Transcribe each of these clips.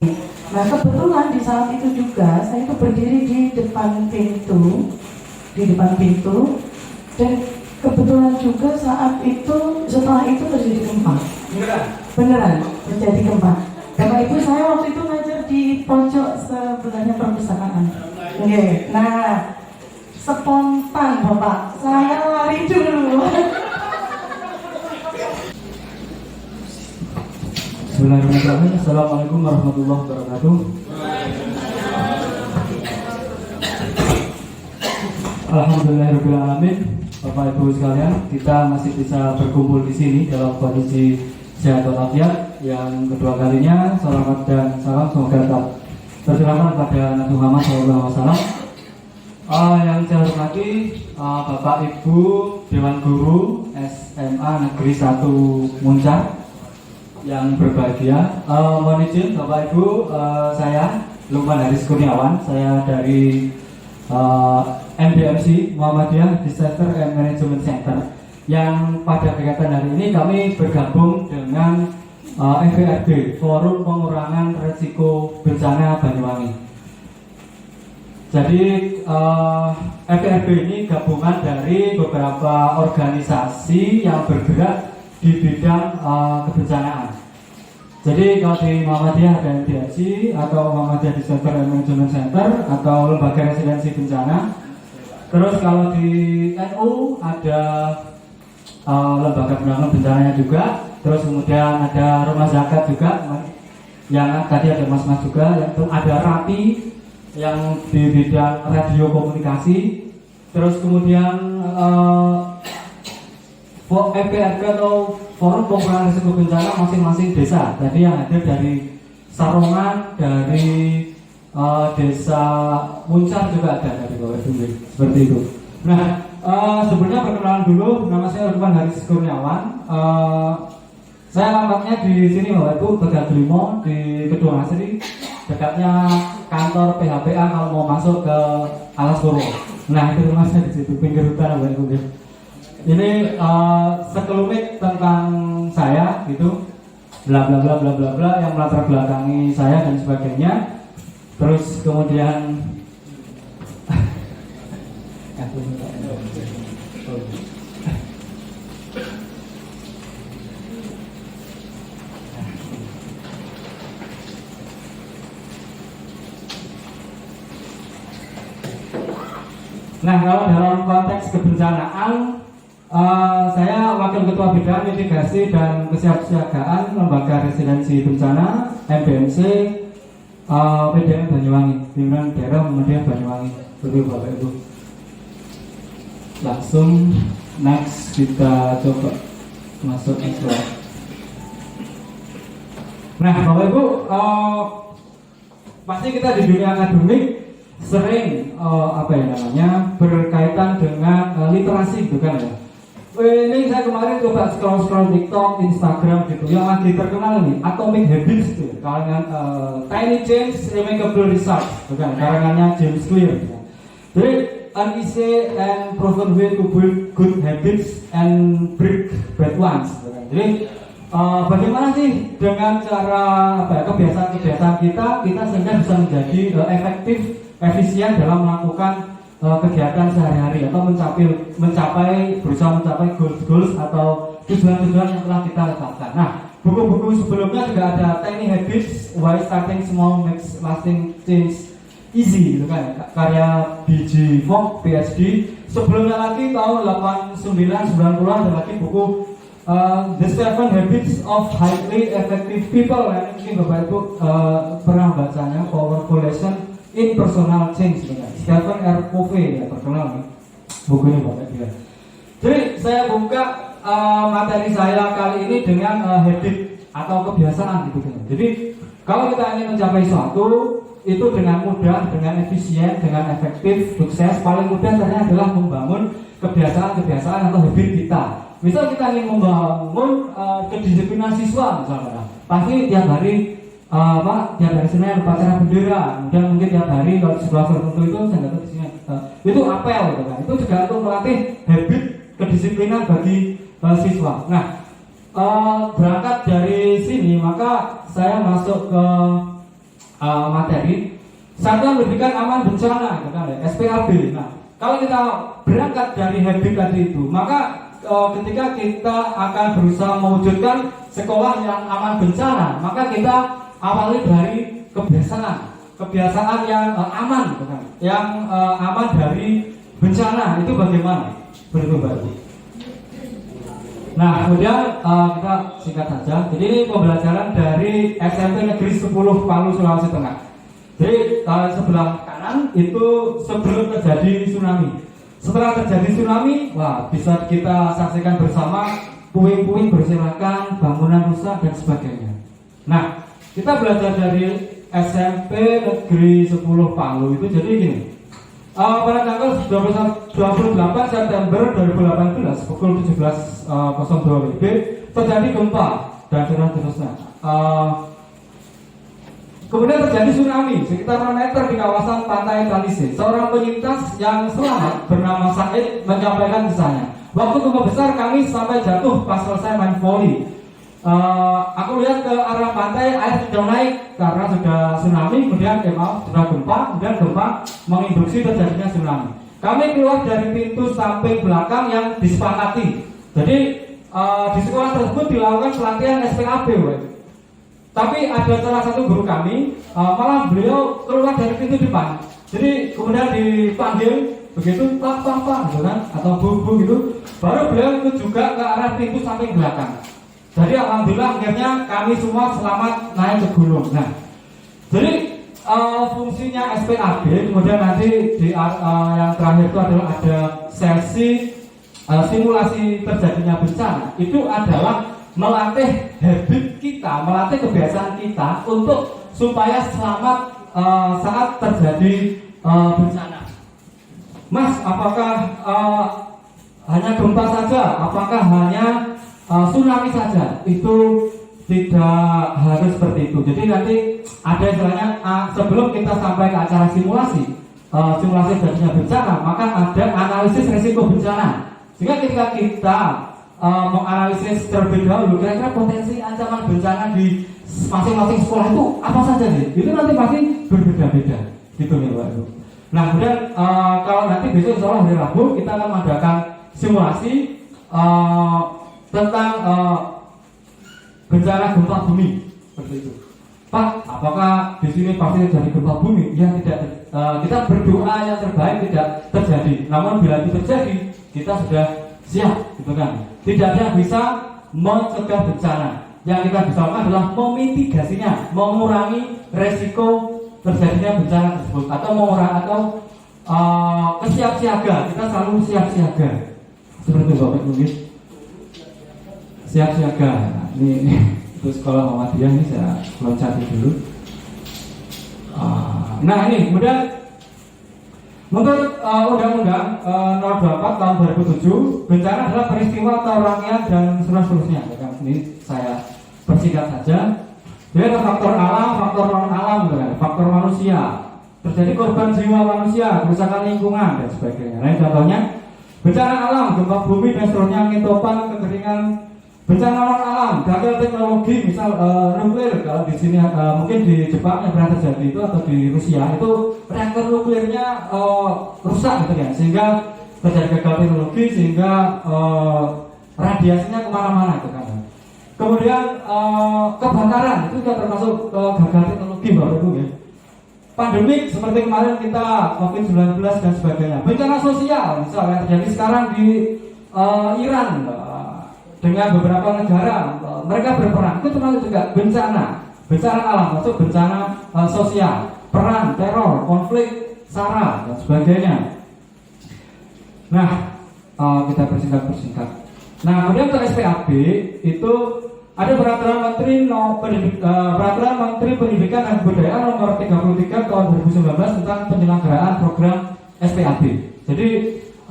Nah kebetulan di saat itu juga saya itu berdiri di depan pintu, dan kebetulan juga setelah itu terjadi gempa. Beneran terjadi gempa. Bapak Ibu, saya waktu itu ngajar di pojok sebelahnya perpustakaan. Nah spontan Bapak, saya lari dulu. Bismillahirrahmanirrahim. Assalamualaikum warahmatullahi wabarakatuh. Alhamdulillahirrahmanirrahim. Bapak Ibu sekalian, kita masih bisa berkumpul di sini dalam kondisi sehat walafiat. Yang kedua kalinya, selamat dan salam semoga tetap tercurahkan pada Nabi Muhammad SAW. Yang saya hormati Bapak Ibu Dewan Guru SMA Negeri 1 Muncar yang berbahagia. Mohon izin Bapak Ibu, saya Lukman Haris Kurniawan, saya dari MDMC Muhammadiyah Disaster and Management Center, yang pada kegiatan hari ini kami bergabung dengan FBRB, Forum Pengurangan Risiko Bencana Banyuwangi. Jadi FBRB ini gabungan dari beberapa organisasi yang bergerak di bidang kebencanaan. Jadi kalau di Muhammadiyah ada MDMC atau Muhammadiyah Disaster and Management Center atau Lembaga Residensi Bencana. Terus kalau di NU ada Lembaga Penanggulangan Bencananya juga. Terus kemudian ada Rumah Zakat juga, yang tadi ada mas-mas juga. Yang ada RAPI yang di bidang radio komunikasi. Terus kemudian FPRB atau Forum Pengurangan Risiko Bencana masing-masing desa. Tadi yang hadir dari Sarongan, dari desa Muncar juga ada dari Bawah Dumbe, seperti itu. Nah, sebelumnya perkenalan dulu, nama saya Lukman Haris Kurniawan. Saya alamatnya di sini Bapak Ibu, Tegal Gelimo di Kedung Asri, dekatnya kantor PHPA kalau mau masuk ke Alas Purwo. Nah, itu rumahnya di situ, pinggir hutan Bapak Ibu. Ini sekelumit tentang saya gitu, bla bla bla bla bla bla yang melatar belakangi saya dan sebagainya. Terus kemudian nah, kalau dalam konteks kebencanaan, saya Wakil Ketua Bidang Mitigasi dan Kesiapsiagaan Lembaga Residensi Bencana MBMC PDM Banyuwangi, pimpinan daerah Muhammadiyah Banyuwangi. Betul Bapak Ibu. Langsung next kita coba masuk ke slide. Nah Bapak Ibu, pasti kita di dunia akademik sering berkaitan dengan literasi, bukan ya? Ini saya kemarin coba scroll TikTok, Instagram gitu, yang lagi terkenal nih Atomic Habits itu, karangan Tiny Change Remarkable Results, bukan, karangannya James Clear. Jadi an easy and proven way to build good habits and break bad ones, bukan. Jadi bagaimana sih dengan cara kebiasaan kita sehingga bisa menjadi efektif, efisien dalam melakukan kegiatan sehari-hari atau berusaha mencapai goals atau tujuan-tujuan yang telah kita tetapkan. Nah, buku-buku sebelumnya juga ada Tiny Habits, Why Starting Small Makes Lasting Change Easy, gitu kan, karya B.J. Fogg, PhD. Sebelumnya lagi tahun 89-90-an ada lagi buku The 7 Habits of Highly Effective People. Nah, ini Bapak Ibu pernah bacanya, Powerful Lesson in Personal Change, Stephen R. Covey, ya terkenal nih buku ini Bapak Ibu. Jadi saya buka materi saya kali ini dengan habit atau kebiasaan gitu. Jadi kalau kita ingin mencapai sesuatu itu dengan mudah, dengan efisien, dengan efektif, sukses, paling mudah caranya adalah membangun kebiasaan atau habit kita. Misal kita ingin membangun kedisiplinan siswa misalnya, pasti tiap hari tiap hari Senin upacara bendera, kemudian mungkin tiap hari kalau di sekolah tertentu itu saya nggak tahu di sini itu apel gitu kan, itu juga untuk melatih habit kedisiplinan bagi siswa. Nah, berangkat dari sini maka saya masuk ke materi. Satuan pendidikan aman bencana, gitu kan, ya, SPAB. Nah, kalau kita berangkat dari habit tadi itu, maka ketika kita akan berusaha mewujudkan sekolah yang aman bencana, maka kita awali dari kebiasaan yang aman, gitu kan, yang aman dari bencana. Itu bagaimana? Berubah. Nah, kemudian kita singkat saja. Jadi ini pembelajaran dari SMP Negeri 10 Palu, Sulawesi Tengah. Jadi sebelah kanan itu sebelum terjadi tsunami. Setelah terjadi tsunami, wah, bisa kita saksikan bersama puing-puing berserakan, bangunan rusak dan sebagainya. Nah, kita belajar dari SMP Negeri 10 Palu itu jadi gini. Pada tanggal 28 September 2018 pukul 17.02 WIB terjadi gempa dan seterusnya. Kemudian terjadi tsunami sekitar 6 meter di kawasan pantai Talise. Seorang penyintas yang selamat bernama Said menyampaikan kisahnya. Waktu gempa besar kami sampai jatuh pas selesai main volley. Aku lihat ke arah pantai, air sudah naik karena sudah tsunami, kemudian sudah gempa, kemudian gempa menginduksi terjadinya tsunami. Kami keluar dari pintu samping belakang yang disepakati. Jadi di sekolah tersebut dilakukan pelatihan SPAB, tapi ada salah satu guru kami, malah beliau keluar dari pintu depan. Jadi kemudian dipanggil begitu, pak, gitu kan, atau bu gitu. Baru beliau ikut juga ke arah pintu samping belakang. Jadi alhamdulillah akhirnya kami semua selamat naik ke gunung. Nah, jadi fungsinya SPAB, kemudian nanti di yang terakhir itu adalah ada sesi simulasi terjadinya bencana. Itu adalah melatih habit kita, melatih kebiasaan kita untuk supaya selamat saat terjadi bencana. Mas, apakah hanya gempa saja? Apakah hanya tsunami saja? Itu tidak harus seperti itu. Jadi nanti ada istilahnya sebelum kita sampai ke acara simulasi terjadinya bencana, maka ada analisis risiko bencana. Sehingga ketika kita menganalisis terlebih dahulu kira-kira potensi ancaman bencana di masing-masing sekolah itu apa saja sih? Itu nanti pasti berbeda-beda, gitu nih Pak Ibu. Nah, kemudian kalau nanti besok insya Allah hari Rabu kita akan mengadakan simulasi tentang bencana gempa bumi seperti itu. Pak, apakah di sini pasti terjadi gempa bumi? Ya tidak. Kita berdoa yang terbaik tidak terjadi. Namun bila itu terjadi, kita sudah siap, gitu kan? Tidak ada yang bisa mencegah bencana. Yang kita bisa lakukan adalah memitigasinya, mengurangi resiko terjadinya bencana tersebut, atau mengurangi atau kesiapsiaga. Kita selalu siap-siaga. Seperti Bapak Ibu, siap-siaga. Nah, ini untuk sekolah Muhammadiyah ini saya loncati dulu. Nah ini kemudian menurut Undang-Undang 024 tahun 2007, bencana adalah peristiwa atau rangkaian dan seterusnya. Ini saya persingkat saja. Jadi ada faktor alam, faktor non alam, faktor manusia. Terjadi korban jiwa manusia, kerusakan lingkungan dan sebagainya. Nah, contohnya bencana alam, gempa bumi dan seterusnya, angin topan, kekeringan. Bencana non alam, gagal teknologi, misal nuklir. Kalau di sini mungkin di Jepang yang pernah terjadi itu atau di Rusia itu reaktor nuklirnya rusak, gitu ya, sehingga terjadi gagal teknologi sehingga radiasinya kemana-mana, gitu kan. Kemudian kebakaran itu juga termasuk gagal teknologi, Bapak Ibu ya. Pandemik seperti kemarin kita COVID-19 dan sebagainya. Bencana sosial, misal yang terjadi sekarang di Iran dengan beberapa negara, mereka berperang, itu termasuk juga bencana alam, masuk bencana sosial, perang, teror, konflik, SARA dan sebagainya. Nah, kita persingkat. Nah, kemudian untuk SPAB itu ada peraturan Menteri Pendidikan dan Kebudayaan nomor 33 tahun 2019 tentang penyelenggaraan program SPAB. Jadi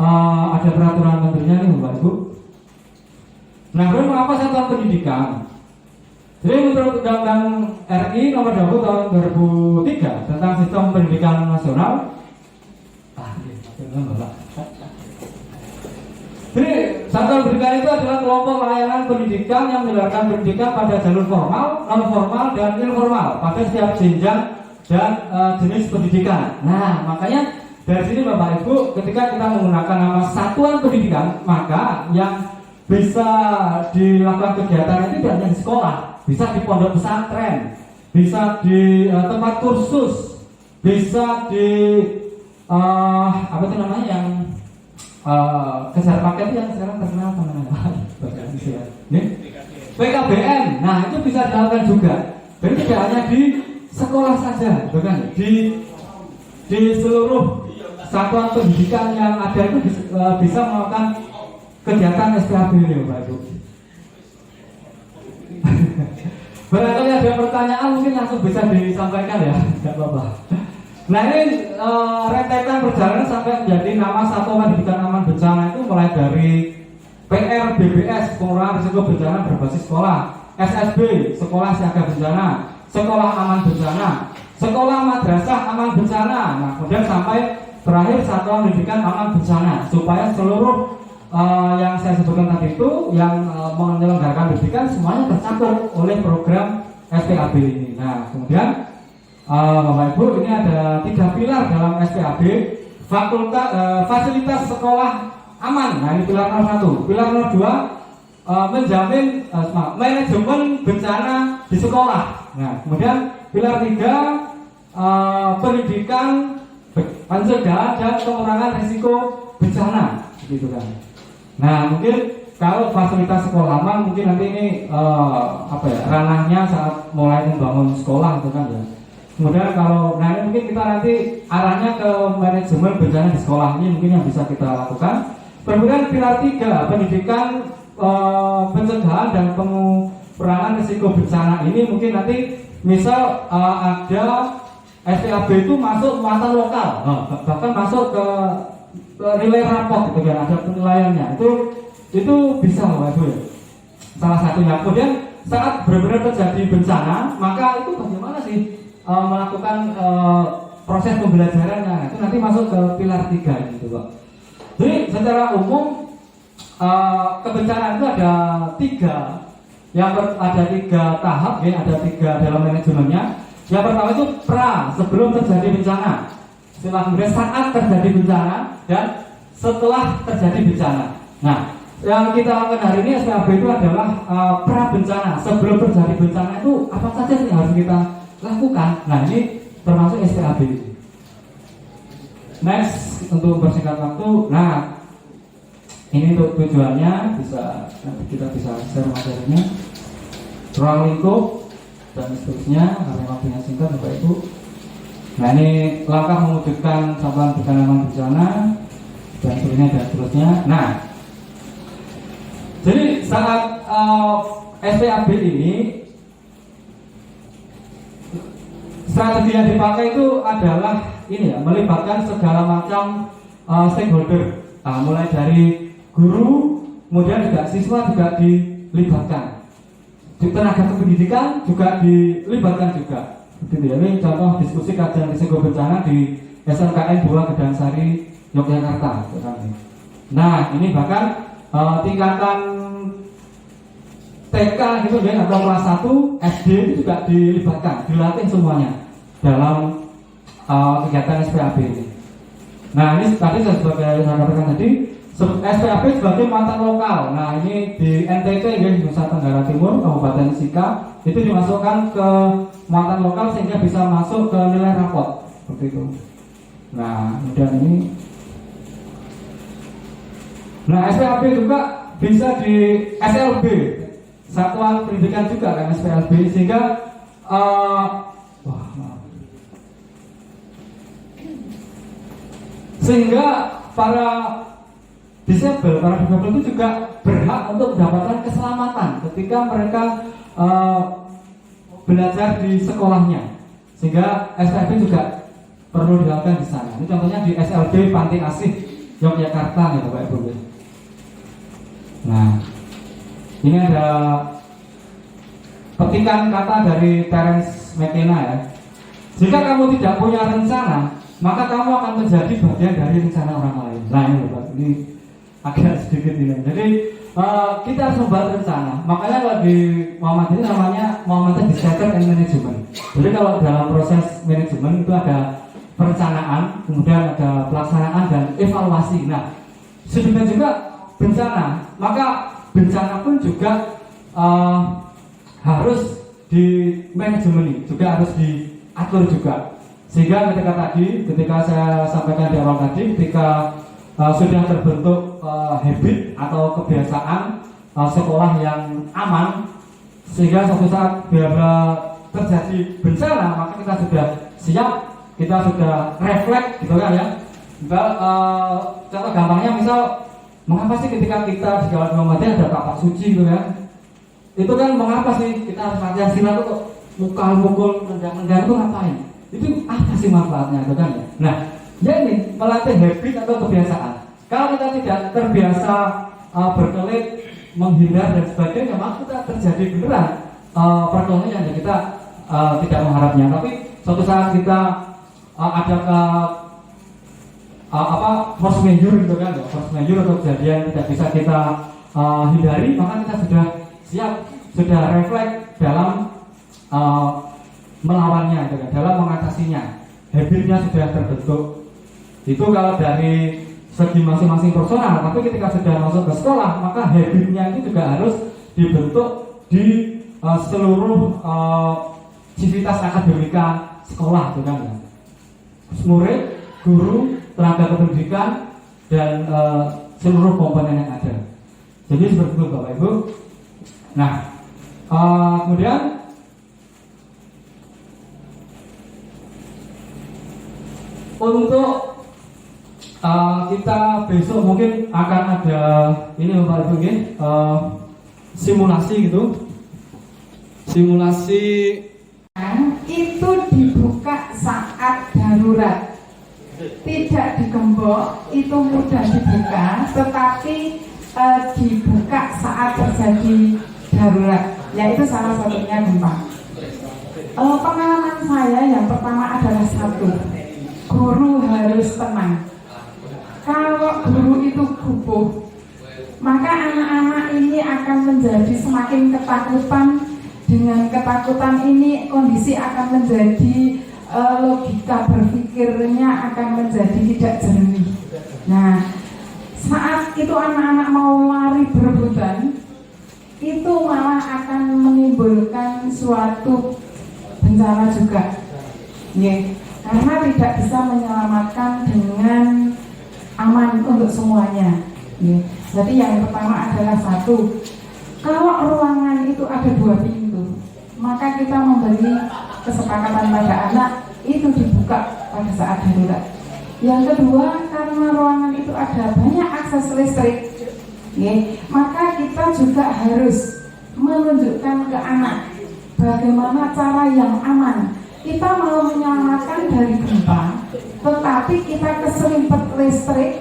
ada peraturan menterinya nih, Bapak Ibu. Nah, kemudian mengapa satuan pendidikan? Jadi menurut Undang-Undang RI nomor 20 tahun 2003 tentang sistem pendidikan nasional. Jadi satuan pendidikan itu adalah kelompok layanan pendidikan yang menyelenggarakan pendidikan pada jalur formal, non formal dan informal pada setiap jenjang dan jenis pendidikan. Nah, makanya dari sini Bapak Ibu, ketika kita menggunakan nama satuan pendidikan, maka yang bisa dilakukan kegiatan itu tidak hanya di sekolah, bisa di pondok pesantren, bisa di tempat kursus, bisa di apa itu namanya yang kejar paket yang sekarang terkenal apa namanya? PKBM. Nah, itu bisa dilakukan juga. Jadi tidak hanya di sekolah saja, bukan? Di seluruh satuan pendidikan yang ada itu bisa melakukan kegiatan SPAB ini, Bapak Ibu. Barangkali ada pertanyaan mungkin langsung bisa disampaikan ya, tidak apa-apa. Nah, ini rentetan perjalanan sampai menjadi nama satuan pendidikan aman bencana itu mulai dari PRBBS, pengurangan risiko bencana berbasis sekolah, SSB, sekolah siaga bencana, sekolah aman bencana, sekolah madrasah aman bencana. Nah, kemudian sampai terakhir satuan pendidikan aman bencana, supaya seluruh yang saya sebutkan tadi itu yang menyelenggarakan pendidikan semuanya tercakup oleh program SPAB ini. Nah, kemudian Bapak Ibu, ini ada 3 pilar dalam SPAB. Fasilitas sekolah aman. Nah, ini pilar nomor 1. Pilar nomor 2, menjamin manajemen bencana di sekolah. Nah, kemudian pilar 3, pendidikan pencegahan dan pengurangan risiko bencana, gitu kan. Nah, mungkin kalau fasilitas sekolah aman mungkin nanti ini ranahnya saat mulai membangun sekolah, gitu kan ya. Kemudian kalau ini mungkin kita nanti arahnya ke manajemen bencana di sekolah, ini mungkin yang bisa kita lakukan. Kemudian pilar 3, pendidikan pencegahan dan pengurangan risiko bencana ini mungkin nanti misal ada SPAB itu masuk muatan lokal, bahkan masuk ke nilai raport gitu kan, ada penilaiannya. Itu bisa Bapak Ibu ya. Salah satunya. Kemudian saat benar-benar terjadi bencana, maka itu bagaimana sih melakukan proses pembelajarannya. Itu nanti masuk ke pilar 3 gitu Pak. Jadi secara umum kebencanaan itu ada 3. Ada 3 tahap ya, ada 3 dalam manajemennya. Yang pertama itu sebelum terjadi bencana. Setelah kemudian saat terjadi bencana dan setelah terjadi bencana. Nah, yang kita lakukan hari ini SPAB itu adalah pra bencana. Sebelum terjadi bencana itu apa saja yang harus kita lakukan? Nah, ini termasuk SPAB. Next, untuk bersingkat waktu. Nah, ini untuk tujuannya nanti kita bisa share materinya. Ruang lingkup dan seterusnya, karena waktunya singkat Bapak Ibu. Nah, ini langkah mewujudkan satuan penanganan bencana dan seterusnya. Nah, jadi saat SPAB ini strategi yang dipakai itu adalah ini ya, melibatkan segala macam stakeholder. Nah, mulai dari guru, kemudian juga siswa juga dilibatkan. Tenaga kependidikan juga dilibatkan juga. Gitu ya. Ini contoh diskusi kajian risiko bencana di SMKN Bola Gedangsari Yogyakarta. Nah, ini bahkan tingkatan TK gitu ya, atau kelas 1 SD itu juga dilibatkan, dilatih semuanya dalam kegiatan SPAB ini. Nah, ini tadi saya katakan tadi SPAB sebagai muatan lokal. Nah, ini di NTT ya, Nusa Tenggara Timur, Kabupaten Sika, itu dimasukkan ke muatan lokal sehingga bisa masuk ke nilai raport seperti itu. Nah, kemudian ini. Nah, SPAB juga bisa di SLB, Satuan Pendidikan juga kan SPLB, sehingga sehingga para disabel itu juga berhak untuk mendapatkan keselamatan ketika mereka belajar di sekolahnya, sehingga SPLB juga perlu dilakukan di sana. Ini contohnya di SLB Panti Asih Yogyakarta ya Bapak Ibu. Nah, ini ada petikan kata dari Terence McKenna ya. Jika kamu tidak punya rencana, maka kamu akan menjadi bagian dari rencana orang lain. Nah, ini Bapak, ini agak sedikit ini. Jadi kita harus membuat rencana. Makanya kalau di Muhammad ini namanya Muhammadiyah Discussion and Management. Jadi kalau dalam proses manajemen itu ada perencanaan, kemudian ada pelaksanaan dan evaluasi. Nah, sedemikian juga bencana. Maka bencana pun juga harus di manajemen, juga harus diatur juga. Sehingga ketika saya sampaikan di awal tadi, ketika sudah terbentuk habit atau kebiasaan sekolah yang aman, sehingga suatu saat bila terjadi bencana maka kita sudah siap, kita sudah refleks gitu kan ya. Contoh gampangnya misal, mengapa sih ketika kita di Jalan Muhammadiyah ada tapak suci gitu kan? Itu kan mengapa sih kita harus latihan silat itu mukul, nendang-nendang itu ngapain? Itu apa sih manfaatnya gitu kan ya? Nah, ya ini melatih habit atau kebiasaan. Kalau kita tidak terbiasa berkelit, menghindar dan sebagainya, maka kita terjadi beneran perkelahian yang kita tidak mengharapnya. Tapi suatu saat kita ada force majeure gitu kan, force majeure atau kejadian tidak bisa kita hindari, maka kita sudah siap, sudah refleks dalam melawannya, gitu kan, dalam mengatasinya. Habitnya sudah terbentuk. Itu kalau dari segi masing-masing personal, tapi ketika sudah masuk ke sekolah, maka habitnya itu juga harus dibentuk di seluruh civitas akademika sekolah, gitu kan ya. Murid, guru, tenaga kependidikan dan seluruh komponen yang ada. Jadi seperti itu Bapak Ibu. Nah, kemudian untuk kita besok mungkin akan ada ini Bapak Ibu mungkin simulasi gitu. Simulasi itu dibuka saat darurat, tidak digembok, itu mudah dibuka, tetapi dibuka saat terjadi darurat, yaitu salah satunya gempa. Pengalaman saya yang pertama adalah satu, guru harus tenang. Kalau guru itu gugup, maka anak-anak ini akan menjadi semakin ketakutan. Dengan ketakutan ini kondisi akan menjadi logika berpikirnya akan menjadi tidak jernih. Nah, saat itu anak-anak mau lari berebutan, itu malah akan menimbulkan suatu bencana juga, karena tidak bisa menyelamatkan dengan aman untuk semuanya. Jadi yang pertama adalah satu, kalau ruangan itu ada 2 pintu, maka kita memberi kesepakatan pada anak itu dibuka pada saat darurat. Yang kedua, karena ruangan itu ada banyak akses listrik, maka kita juga harus menunjukkan ke anak bagaimana cara yang aman. Kita mau menyelamatkan dari gempa, tetapi kita keselimpet listrik,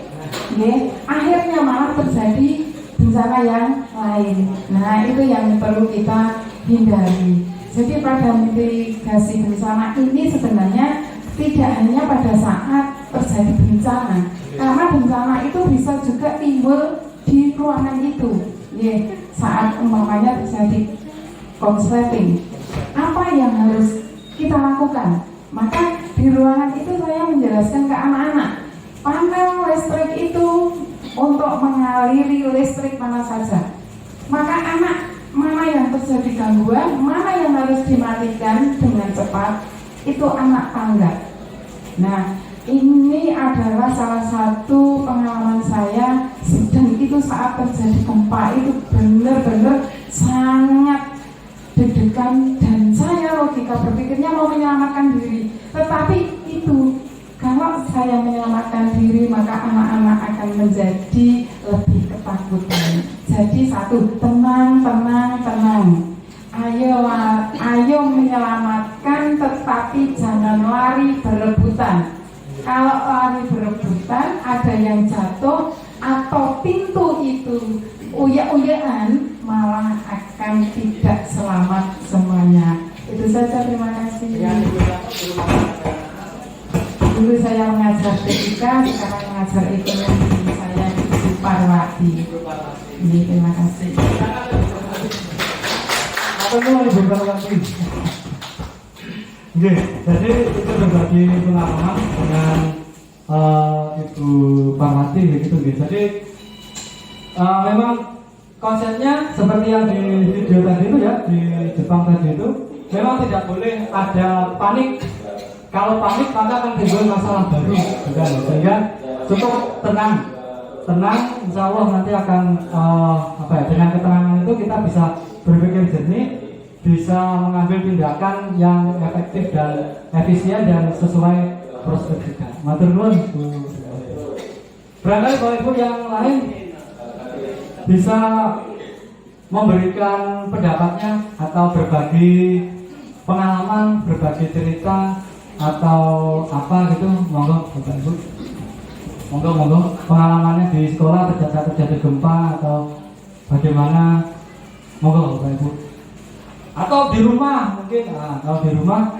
akhirnya malah terjadi bencana yang lain. Nah, itu yang perlu kita hindari. Jadi pada mitigasi bencana ini sebenarnya tidak hanya pada saat terjadi bencana, karena bencana itu bisa juga timbul di ruangan itu. Saat umpamanya terjadi konsleting, apa yang harus kita lakukan? Maka di ruangan itu saya menjelaskan ke anak-anak, panel listrik itu untuk mengaliri listrik mana saja. Maka anak mana yang terjadi gangguan, mana yang harus dimatikan dengan cepat, itu anak tangga. Nah, ini adalah salah satu pengalaman saya, dan itu saat terjadi gempa itu benar-benar sangat deg-degan, dan saya logika berpikirnya mau menyelamatkan diri, tetapi itu kalau saya menyelamatkan diri maka anak-anak akan menjadi lebih ketakutan. Jadi satu, tenang. Ayo menyelamatkan, tetapi jangan lari berebutan. Kalau lari berebutan, ada yang jatuh atau pintu itu uyak-uyakan, malah akan tidak selamat semuanya. Itu saja, terima kasih. Dulu saya mengajar fisika, sekarang mengajar ekonomi. Saya di Parwa. Parwati. Terima kasih. Apa itu Ibu Parwati? Oke, jadi itu berbagi pengalaman dengan Ibu Parwati begitu. Jadi memang konsepnya seperti yang di video tadi itu ya, di Jepang tadi itu, memang tidak boleh ada panik. Kalau panik maka akan timbul masalah baru, bukan? Sehingga cukup tenang, insya Allah nanti akan dengan ketenangan itu kita bisa berpikir jernih, bisa mengambil tindakan yang efektif dan efisien dan sesuai prosedur kita. Matur nuwun. Barangkali Bapak Ibu yang lain bisa memberikan pendapatnya atau berbagi pengalaman, berbagi cerita atau apa gitu, monggo Bapak Ibu. Monggo pengalamannya di sekolah terjadi gempa atau bagaimana, monggo Bapak Ibu. Atau di rumah mungkin, kalau di rumah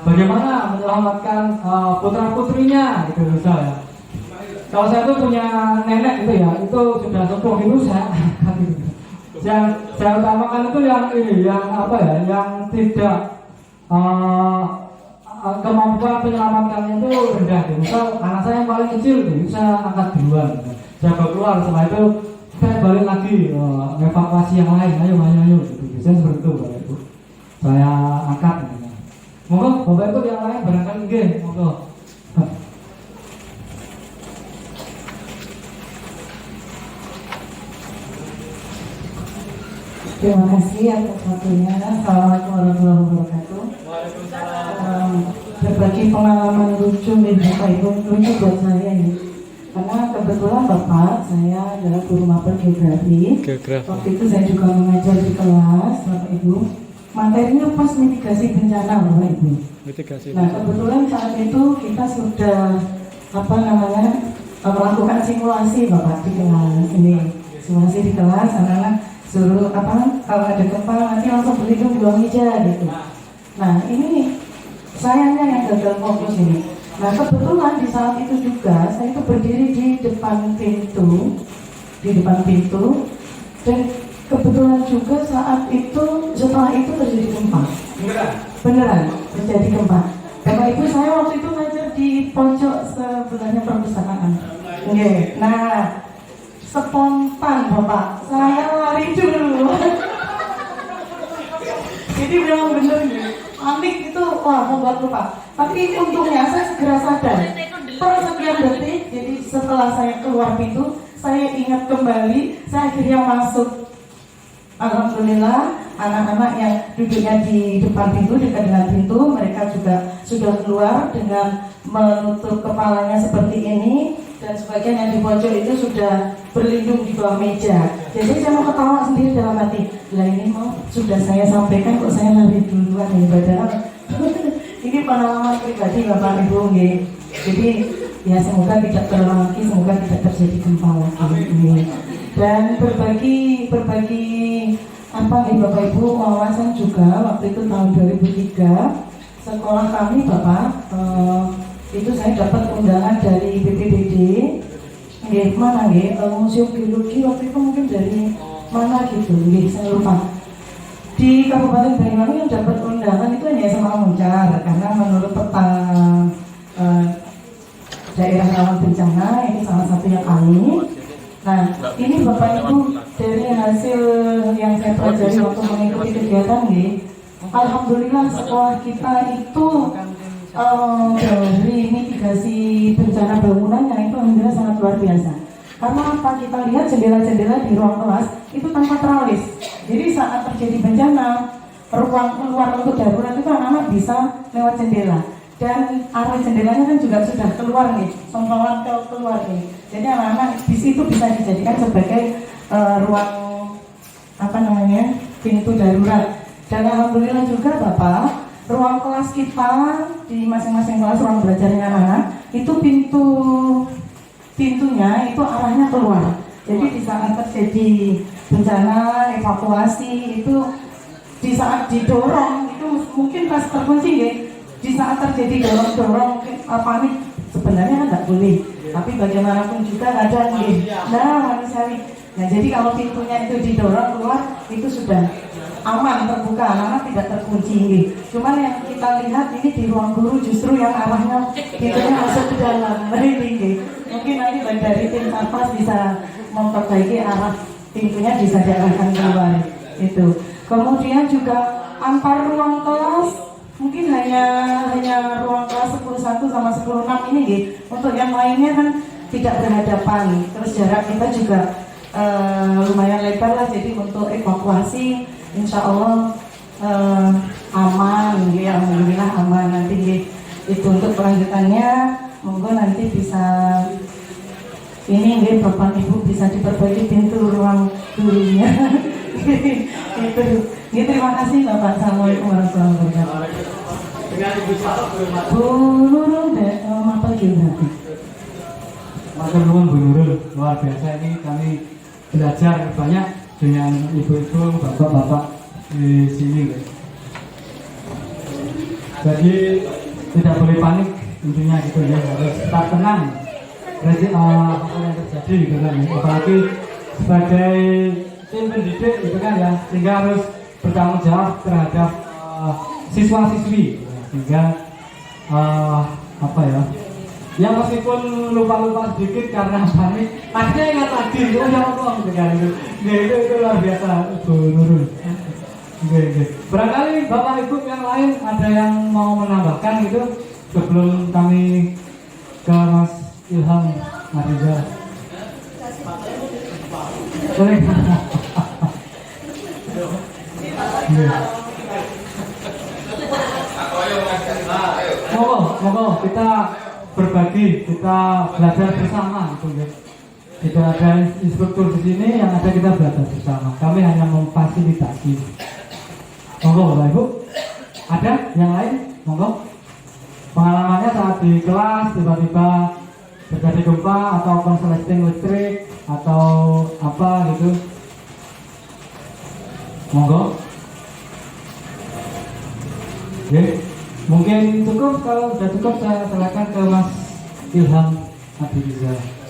bagaimana menyelamatkan putra putrinya gitu misalnya. Kalau saya tuh punya nenek itu ya, itu sudah sepuh itu saya angkat gitu. Saya utamakan itu yang ini, yang apa ya, yang tidak kemampuan penyelamatkannya itu rendah gitu. Misal anak saya yang paling kecil gitu, saya angkat duluan. Saya bawa keluar, setelah itu saya balik lagi evakuasi yang lain, ayo gitu. Biasanya seperti itu Bapak Ibu. Saya angkat gitu. Monggo Bapak Ibu yang lain barangkali nggih, monggo. Terima kasih atas waktunya. Assalamualaikum warahmatullahi wabarakatuh. Berbagi pengalaman lucu nih Bapak Ibu, lucu buat saya ini. Karena kebetulan Bapak saya adalah guru mapel geografi. Waktu itu saya juga mengajar di kelas Bapak Ibu. Materinya pas mitigasi bencana Bapak Ibu. Nah kebetulan saat itu kita sudah melakukan simulasi Bapak di kelas ini. Simulasi di kelas anak-anak suruh kalau ada gempa nanti langsung berlindung di bawah meja gitu. Nah ini sayangnya yang gagal fokus ini. Nah kebetulan di saat itu juga saya itu berdiri di depan pintu, dan kebetulan juga saat itu setelah itu terjadi gempa. Beneran terjadi gempa. Bapak Ibu saya waktu itu ngajar di pojok sebelahnya perpustakaan. Oke. Nah spontan Bapak, saya lari dulu. Jadi memang bener panik itu membuat lupa. Tapi untungnya saya segera sadar. Per sekian detik, jadi setelah saya keluar pintu, saya ingat kembali, saya akhirnya masuk. Alhamdulillah, anak-anak yang duduknya di depan pintu, dekat dengan pintu, mereka juga sudah keluar dengan menutup kepalanya seperti ini. Dan sebagian yang di pojok itu sudah berlindung di bawah meja. Jadi saya mau ketawa sendiri dalam hati. Lah ini sudah saya sampaikan kok saya lari duluan ya padahal. Ini pengalaman pribadi Bapak Ibu nggih. Jadi ya semoga tidak terulang lagi, semoga tidak terjadi gempa lagi ini. Dan berbagi Bapak Ibu wawasan juga waktu itu tahun 2003 sekolah kami Bapak itu saya dapat undangan dari BPBD, Museum Geologi waktu itu mungkin dari mana gitu, saya lupa. Di Kabupaten Banyuwangi yang dapat undangan itu hanya SMA Muncar, karena menurut peta daerah rawan bencana ini salah satu yang kami. Nah, ini Bapak Ibu dari hasil yang saya pelajari waktu mengikuti kegiatan alhamdulillah sekolah kita itu dari mitigasi bencana bangunannya itu alhamdulillah sangat luar biasa. Karena apa, kita lihat jendela-jendela di ruang kelas itu tanpa teralis. Jadi saat terjadi bencana, ruang keluar untuk darurat itu anak-anak bisa lewat jendela. Dan arah jendelanya kan juga sudah keluar songkongan keluar Jadi anak-anak di situ bisa dijadikan sebagai ruang pintu darurat. Dan alhamdulillah juga Bapak, ruang kelas kita di masing-masing kelas ruang belajarnya anak-anak itu pintunya itu arahnya keluar. Jadi di saat terjadi bencana evakuasi itu di saat didorong itu mungkin pas terkunci di saat terjadi dorong mungkin panik sebenarnya kan nggak boleh. Tapi bagaimanapun juga ada nih. Nah, manusiawi. Nah, jadi kalau pintunya itu didorong keluar, itu sudah aman, terbuka, anak tidak terkunci nih. Cuman yang kita lihat ini di ruang guru justru yang arahnya pintunya masuk ke dalam. Nah, ini nih. Mungkin nanti dari tim Satpas bisa memperbaiki arah pintunya, bisa diarahkan keluar itu. Kemudian juga antar ruang kelas mungkin hanya ruang kelas 11 sama 16 ini gitu. Untuk yang lainnya kan tidak berhadapan. Terus jarak kita juga lumayan lebar lah, jadi untuk evakuasi insya Allah aman ya, alhamdulillah aman. Nanti itu untuk kelanjutannya monggo nanti bisa ini nggih Bapak Ibu bisa diperbaiki pintu ruang gurunya. Itu. Ya, terima kasih Bapak. Assalamualaikum warahmatullahi wabarakatuh. Dengan Ibu Sarah Bu Nurul Mapel Geografi. Matur nuwun Bu Nurul, luar biasa ini kami belajar banyak dengan ibu-ibu, bapak-bapak di sini. Jadi tidak boleh panik intinya gitu ya, harus tetap tenang. Berarti apa yang terjadi gitu kan, apalagi sebagai tim pendidik gitu kan ya, sehingga harus bertanggung jawab terhadap siswa-siswi, sehingga apa ya, ya meskipun lupa-lupa sedikit karena panik, akhirnya ingat lagi, oh ya Allah gitu kan, itu luar biasa Bu Nurul. Barangkali Bapak Ibu yang lain ada yang mau menambahkan gitu sebelum kami ke Mas Ilham Mariza. Boleh. Monggo kita berbagi, kita belajar bersama gitu ya. Tidak ada instruktur di sini, yang ada kita belajar bersama. Kami hanya memfasilitasi. Monggo Bapak Ibu. Ada yang lain? Monggo. Pengalamannya saat di kelas tiba-tiba terjadi gempa atau konsleting listrik atau apa gitu. Monggo. Oke, mungkin cukup. Kalau sudah cukup saya serahkan ke Mas Ilham Adiriza.